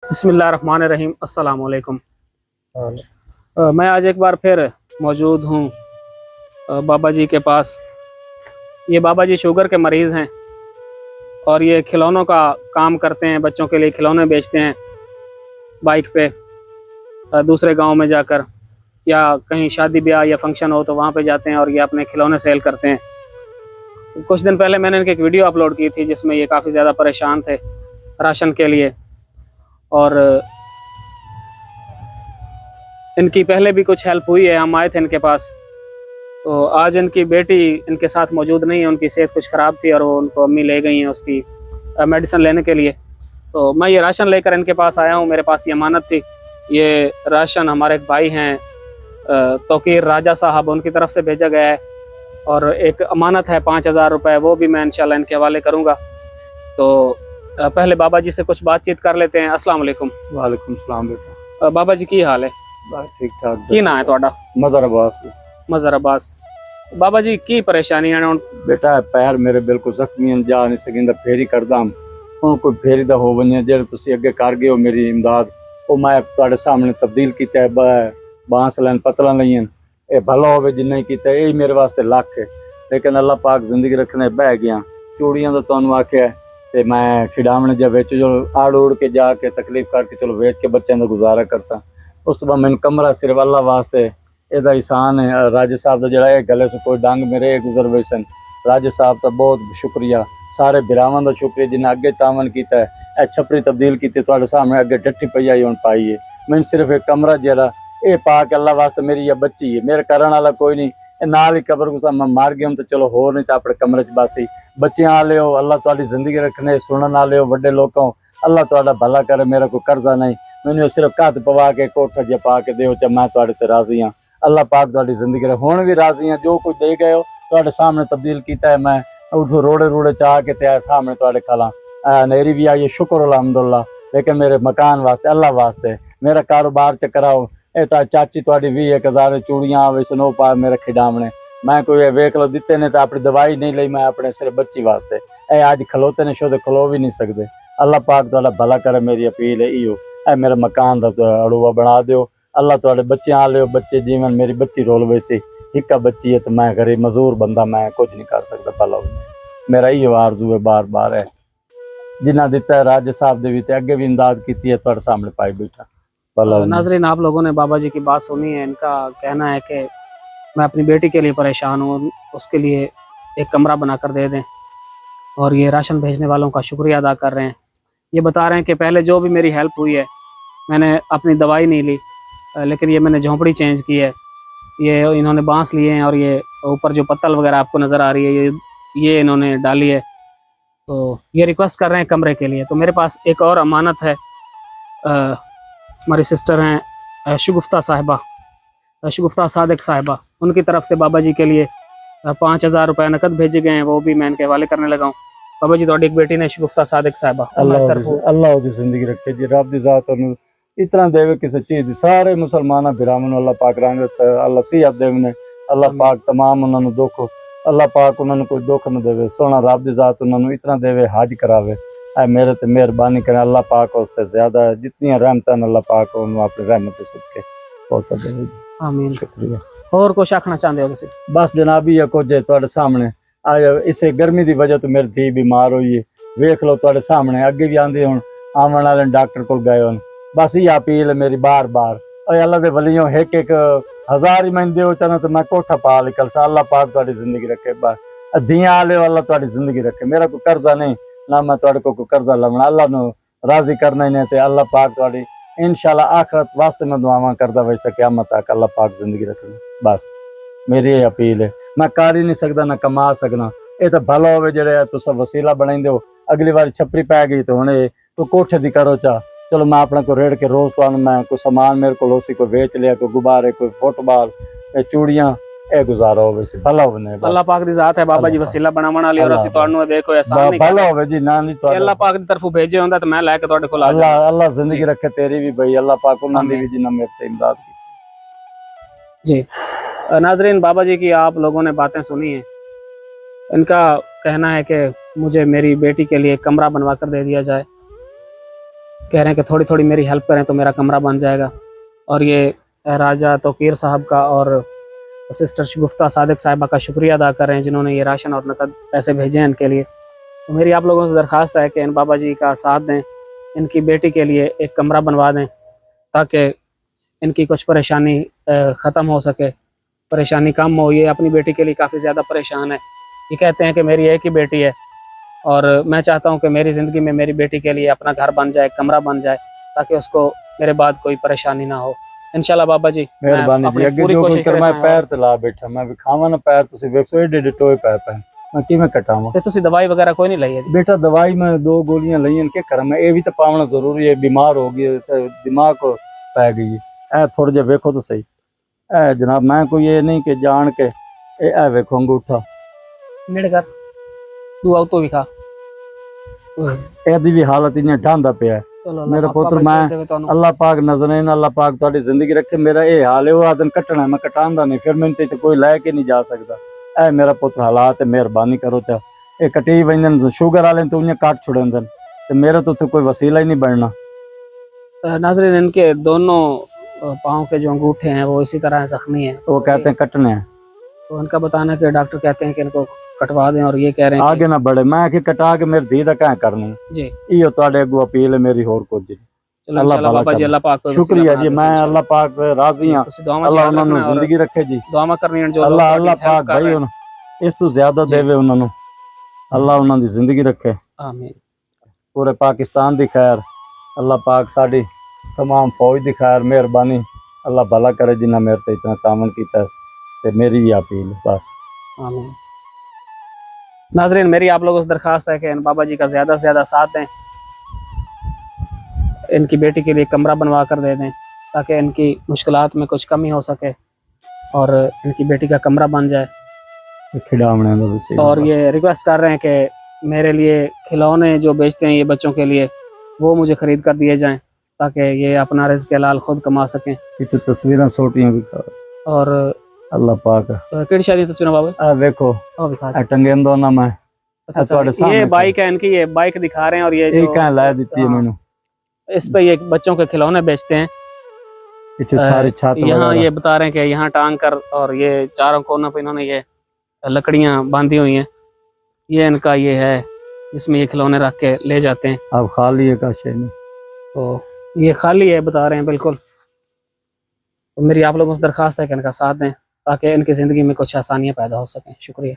बिस्मिल्लाहिर्रहमानिर्रहीम, अस्सलाम वालेकुम। मैं आज एक बार फिर मौजूद हूँ बाबा जी के पास। ये बाबा जी शुगर के मरीज़ हैं और ये खिलौनों का काम करते हैं, बच्चों के लिए खिलौने बेचते हैं बाइक पे दूसरे गांव में जाकर, या कहीं शादी ब्याह या फंक्शन हो तो वहाँ पे जाते हैं और ये अपने खिलौने सेल करते हैं। कुछ दिन पहले मैंने इनकी एक वीडियो अपलोड की थी जिसमें ये काफ़ी ज़्यादा परेशान थे राशन के लिए, और इनकी पहले भी कुछ हेल्प हुई है। हम आए थे इनके पास, तो आज इनकी बेटी इनके साथ मौजूद नहीं है, उनकी सेहत कुछ ख़राब थी और वो उनको अम्मी ले गई हैं उसकी मेडिसिन लेने के लिए। तो मैं ये राशन लेकर इनके पास आया हूँ। मेरे पास ये अमानत थी। ये राशन हमारे एक भाई हैं तौकीर राजा साहब, उनकी तरफ से भेजा गया है, और एक अमानत है 5000 रुपये, वो भी मैं इंशाल्लाह इनके हवाले करूँगा। तो पहले बाबा जी से कुछ बातचीत कर लेते हैं। अस्सलाम वालेकुम। वालेकुम सलाम बेटा। बाबा जी की हाल है? ठीक ठाक। की ना है थोड़ा? मज़हर अब्बास। मज़हर अब्बास। बाबा जी की परेशानी है? बेटा पैर मेरे बिल्कुल जख्मी हैं, जा नहीं सकिंदा, फेरी करदा हूं कोई फेरी दा हो वने जेड़े तुसी अगे कर गए हो मेरी इमदाद, वो मैं तुहाडे सामने तब्दील कीता है। बांस लैन पतला लईन, ये भला होवे जिन्ने कीता, यही मेरे वास्ते लख है। लेकिन अल्लाह पाक जिंदगी रखने बह गया। चूड़ियां दा तुहानू आख्या ते मैं खिडावने जा विच जो आड़ उड़ के जाके तकलीफ करके चलो वेच के बच्चों का गुजारा करसा। उस तो बाद मैनू कमरा सिर्फ अल्लाह वास्ते एदा एहसान है। राजे साहब का जरा गले से कोई डंग मेरे गुजर गए सन। राजे साहब का बहुत शुक्रिया, सारे बिरावान का शुक्रिया जिन्हें अगे तावन किया है। छपरी तब्दील की तुहाडे सामने अगे डट्टी पई आई हुण पाई है। मैंने सिर्फ एक कमरा जरा ये पा के अल्लाह वास्ते, मेरी यह बच्ची है, मेरे करने वाला कोई नहीं। नाल ही कबर गुस्सा मैं मार गया तो चलो होर नहीं तो अपने कमरे च बासी बच्चियां आले हो। अल्लाह तुहाडी जिंदगी रखने सुनने वाले हो वड्डे लोगों, अल्लाह तुहाडा भला करे। मेरा कोई कर्जा नहीं, मैंने सिर्फ कद पवा के कोठा जिहा पा के दो, मैं तुहाडे ते राजी हाँ। अल्लाह पाक तुहाडी जिंदगी रखे, हुण भी राजी हाँ। जो कुछ दे गए हो तुहाडे सामने तब्दील किया है। मैं उठो रोड़े रूड़े चाह के ते सामने तुहाडे खला नेरी भी आई है, शुक्र अल्हम्दुलिल्लाह। लेकिन मेरे मकान वास्ते अल्लाह वास्ते मेरा कारोबार च कराओ। ए चाची तुहाडी 20,000 चूड़ियां आवे सनो पा मेरे खिडावने, मैं कोई वेख लो दिते ने तो अपनी दवाई नहीं ली, मैं अपने सिर्फ बच्ची वास्ते। ए अज खलोते ने शो खलो भी नहीं सकते। अल्लाह पाक तुहाडा भला करे, मेरी अपील है इो। ए मेरे मकान का अड़ूआ बना दो। अल्लाह तुहाडे बच्चे आ लियो, बच्चे जीवन मेरी बच्ची रोल वैसी हिक्का बच्ची है तो मैं गरीब मजदूर बंदा, मैं कुछ नहीं कर सकता। भला मेरा इो आरजू है, बार बार है जिन्ना दिता है। राजे साहब दे भी अगे भी इमदाद की है, तुहाडे सामने पाई बैठा। नाज़रीन, आप लोगों ने बाबा जी की बात सुनी है। इनका कहना है कि मैं अपनी बेटी के लिए परेशान हूँ, उसके लिए एक कमरा बनाकर दे दें, और ये राशन भेजने वालों का शुक्रिया अदा कर रहे हैं। ये बता रहे हैं कि पहले जो भी मेरी हेल्प हुई है, मैंने अपनी दवाई नहीं ली, लेकिन ये मैंने झोंपड़ी चेंज की है। ये इन्होंने बांस लिए हैं और ये ऊपर जो पत्तल वगैरह आपको नज़र आ रही है ये इन्होंने डाली है। तो ये रिक्वेस्ट कर रहे हैं कमरे के लिए। तो मेरे पास एक और अमानत है, हमारी सिस्टर हैं शगुफ्ता साहिबा, शगुफ्ता सादिक साहिबा, उनकी तरफ से बाबा जी के लिए 5000 रुपये नकद भेजे गए हैं, वो भी मैं इनके हवाले करने लगा हूँ। बाबा जी तुहाडी एक बेटी ने शगुफ्ता सादिक साहिबा, अल्लाह दी जिंदगी रखे जी, रब दी जात उन्हें इतना देवे किसी चीज दी। सारे मुसलमान बिरामन अल्लाह पाक रंगत अल्लाह सिहत देवने, अल्लाह पाक तमाम उन्होंने दुख, अल्लाह पाक उन्होंने कोई दुख न देवे। सोना रब दी जात उन्होंने इतना देवे, हज करावे। मेरे ते मेहरबानी करें अल्लाह पाक, उससे ज्यादा जितनी रहमत अल्लाह पाक उन्होंने अपनी रहमत सदके बहुत देवे। आमीन। शुक्रिया। और कुछ आखना चाहते हो तुसी? बस जनाबी है कुछ तुहाडे सामने आज इसे गर्मी की वजह तो मेरी धी बीमार हुई है। वेख लो तुहाडे सामने, अगे भी आंदे हुण आवन वाले डॉक्टर को गए हुण। बस ये अपील है मेरी बार बार, अल्लाह दे वलियों एक 1000 ही मैंने दो चाहना तो मैं कोठा पा निकल सा। अल्लाह पाक तुहाडी जिंदगी रखे, बस धियां आले अल्लाह तुहाडी जिंदगी रखे। मेरा कोई कर्जा नहीं ना, मैं तुहाडे को कर्जा लवना, अल्लाह नू राजी करना ही नहीं। ते अल्लाह पाक तुहाडी इंशाल्लाह आखिरत वास्ते मैं दुआवां करदा वैसे क़यामत तक अल्लाह पाक जिंदगी रखना। बस मेरी ये अपील है। मैं कर ही नहीं सकता ना कमा सकना। ये तो भला हो जो तुम वसीला बनाई दो। अगली बार छपरी पै गई तो हूँ तो कोठे की करो चा, चलो मैं अपने को रेड़ के रोज तो मैं कोई सामान मेरे को उसी को बेच लिया, कोई गुब्बारे, कोई फुटबॉल, चूड़ियां, ए गुजारा हो वैसे भला होने। अल्लाह पाक दी जात है बाबा जी, वसीला बनावण वाली, और असि तुहानू देखो एहसान नहीं भला होवे जी ना नहीं तो अल्लाह पाक दी तरफों भेजे हुंदा तो मैं लेके तुहाडे कोल आ जांदा। अल्लाह जिंदगी रखे तेरी भी भाई, अल्लाह पाक उन्हां दी भी जिन्ना मेरे ते इमदाद की। जी नाजरीन, बाबा जी की आप लोगों ने बातें सुनी हैं। इनका कहना है कि मुझे मेरी बेटी के लिए कमरा बनवा कर दे दिया जाए। कह रहे हैं कि थोड़ी थोड़ी मेरी हेल्प करें तो मेरा कमरा बन जाएगा। और ये राजा तौकीर साहब का और सिस्टर शगुफ्ता सादिक साहिबा का शुक्रिया अदा कर रहे हैं जिन्होंने ये राशन और नकद पैसे भेजे हैं इनके लिए। तो मेरी आप लोगों से दरख्वास्त है कि इन बाबा जी का साथ दें, इनकी बेटी के लिए एक कमरा बनवा दें ताकि इनकी कुछ परेशानी ख़त्म हो सके, परेशानी कम हो। ये अपनी बेटी के लिए काफ़ी ज़्यादा परेशान है। ये कहते हैं कि मेरी एक ही बेटी है और मैं चाहता हूँ कि मेरी ज़िंदगी में मेरी बेटी के लिए अपना घर बन जाए, कमरा बन जाए, ताकि उसको मेरे बाद कोई परेशानी ना हो। इंशाल्लाह बाबा जी मेहरबानी जी, अपनी अगे पूरी जो कोशिश कर मैं करेंगे। पैर ते ला बैठा, मैं भी खावा ना पैर, तुसी वेखो एडे टोए पैर पैन, मैं किवें कटावां। ते तुसी दवाई वगैरह कोई नहीं लाई है? बेटा दवाई मैं 2 गोलियां लईन के करा, मैं ये भी तो पावना जरूरी है, बीमार हो गई है, दिमाग को पै गई है। ए थोड़े जे वेखो तो सही, ए जनाब मैं कोई ये नहीं कि जान के ए वेखो अंगूठा, मेरे घर तू आओ तो भी खा। एदी भी हालत इन्हें ढांदा पे है। चलो मेरा पुत्र मैं अल्लाह पाक नजरें अल्लाह पाक तुहाडी जिंदगी रखे, मेरा ये हाल है वो आदन कटना है, मैं कटांदा नहीं, फिर मैंने तो कोई लैके नहीं जा सकता। ए मेरा पुत्र हालात है, मेहरबानी करो चा ये कटी वंजन, शुगर वाले तो उन्हें काट छुड़न, तो मेरा तो कोई वसीला ही नहीं बनना। नाज़रीन, इनके दोनों पाँव के जो अंगूठे हैं वो इसी तरह जख्मी हैं, वो कहते हैं कटने हैं, तो उनका बताना कि डॉक्टर कहते हैं कि इनको कटवा दें और ये कह रहे हैं आगे ना बढ़े। मैं कि कटा के मेरी धी दा क्या करनी जी। इहो तुहाडे अगू अपील है मेरी, होर कुछ नहीं। चलो इंशाल्लाह बाबा जी, अल्लाह पाक शुक्रिया जी, मैं अल्लाह पाक राजी हां, अल्लाह उन्होंने जिंदगी रखे जी, दुआ करनी है जो अल्लाह पाक भाई इस तो ज्यादा देवे उन्होंने, अल्लाह उन्होंने जिंदगी रखे। आमीन। पूरे पाकिस्तान दी खैर, अल्लाह पाक साड़ी तमाम फौज दी खैर, मेहरबानी अल्लाह भला करे जिन्हें मेरे ते इतना तामन किया, ते मेरी ही अपील बस। आमीन। नाज़रीन, मेरी आप लोगों से दरख्वास्त है कि इन बाबा जी का ज़्यादा से ज़्यादा साथ दें, इनकी बेटी के लिए कमरा बनवा कर दे दें ताकि इनकी मुश्किलात में कुछ कमी हो सके और इनकी बेटी का कमरा बन जाए। खिलौने और ये रिक्वेस्ट कर रहे हैं कि मेरे लिए खिलौने जो बेचते हैं ये बच्चों के लिए, वो मुझे ख़रीद कर दिए जाएं ताकि ये अपना रिज़्क़ हलाल खुद कमा सकें। पीछे तस्वीरें छोटियां भी और अल्लाह पाक किहड़ी शादी तस्वीरें बाबा? आ देखो टंगे दोनों में। अच्छा, ये बाइक है इनकी, ये बाइक दिखा रहे हैं और ये जो कहां ला दी है मैंने, इस पे ये बच्चों के खिलौने बेचते हैं। पीछे सारी छत यहाँ ये बता रहे हैं कि यहाँ टांग कर, और ये चारों कोनों पे इन्होंने ये लकड़ियां बांधी हुई हैं, ये इनका ये है जिसमें ये खिलौने रख के ले जाते हैं। अब खाली है का शेर नहीं, तो ये खाली है बता रहे हैं बिल्कुल। तो मेरी आप लोगों से दरख्वास्त है कि इनका साथ दें ताकि इनकी ज़िंदगी में कुछ आसानियाँ पैदा हो सकें। शुक्रिया।